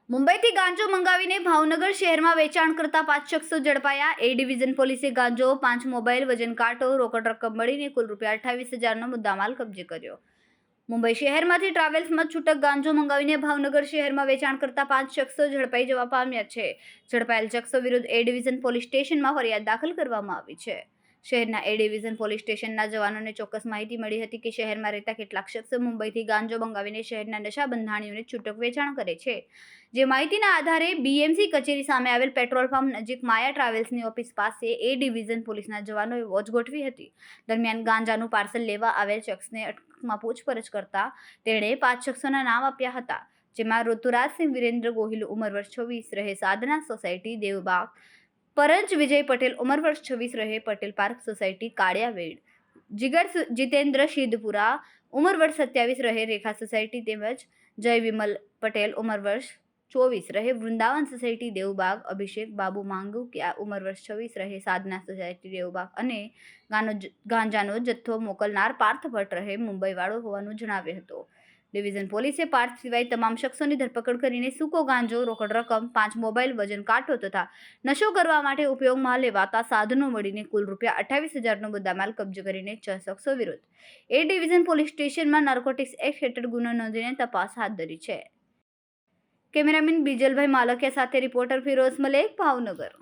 મુંબઈથી ગાંજો મંગાવીને ભાવનગર શહેરમાં વેચાણ કરતા 5 શખ્સો ઝડપાયા. એ ડિવિઝન પોલીસે ગાંજો, 5 મોબાઈલ, વજન કાંટો, રોકડ રકમ મળીને કુલ ₹28,000નો મુદ્દામાલ કબજે કર્યો. મુંબઈ શહેરમાંથી ટ્રાવેલ્સમાં છૂટક ગાંજો મંગાવીને ભાવનગર શહેરમાં વેચાણ કરતા 5 શખ્સો ઝડપાઈ જવા પામ્યા છે. ઝડપાયેલ શખ્સો વિરુદ્ધ એ ડિવિઝન પોલીસ સ્ટેશનમાં ફરિયાદ દાખલ કરવામાં આવી છે. શહેરના એ ડિવિઝન પોલીસ સ્ટેશનના જવાનોને ચોક્કસ માહિતી મળી હતી કે શહેરમાં રહેતા કેટલાક શખ્સો મુંબઈથી ગાંજો મંગાવીને શહેરના નશાબંધાણીઓને છૂટક વેચાણ કરે છે. જે માહિતીના આધારે બીએમસી કચેરી સામે આવેલ પેટ્રોલ પંપ નજીક માયા ટ્રાવેલ્સની ઓફિસ પાસે એ ડિવિઝન પોલીસના જવાનોએ વોચ ગોઠવી હતી. દરમિયાન ગાંજાનું પાર્સલ લેવા આવેલ શખ્સને અટકમાં પૂછપરછ કરતા તેણે 5 શખ્સોના નામ આપ્યા હતા, જેમાં ઋતુરાજસિંહ વિરેન્દ્ર ગોહિલ ઉંમર વર્ષ 26 રહે સાધના સોસાયટી દેવબાગ, પરંજ વિજય પટેલ ઉંમર વર્ષ 26 રહે પટેલ પાર્ક સોસાયટી કાળિયાવેડ, જીગર જીતેન્દ્ર સિદ્ધપુરા ઉંમર વર્ષ 27 રહે રેખા સોસાયટી તેમજ જય વિમલ પટેલ ઉંમર વર્ષ 24 રહે વૃંદાવન સોસાયટી દેવબાગ, અભિષેક બાબુ માંગુકિયા ઉંમર વર્ષ 26 રહે સાધના સોસાયટી દેવબાગ અને ગાંજાનો જથ્થો મોકલનાર પાર્થ ભટ્ટ રહે મુંબઈવાળો હોવાનું જણાવ્યું હતું. ડિવિઝન પોલીસે પાર્થ સિવાય તમામ શખ્સોની ધરપકડ કરીને સૂકો ગાંજો, રોકડ રકમ, 5 મોબાઈલ, વજન કાંટો તથા નશો કરવા માટે ઉપયોગમાં લેવાતા સાધનો મળીને કુલ ₹28,000નો મુદ્દામાલ કબજે કરીને 6 શખ્સો વિરુદ્ધ એ ડિવિઝન પોલીસ સ્ટેશનમાં નાર્કોટિક્સ એક્ટ હેઠળ ગુનો નોંધીને તપાસ હાથ ધરી છે. કેમેરામેન બીજલભાઈ માલકિયા સાથે રિપોર્ટર ફિરોઝ મલેક, ભાવનગર.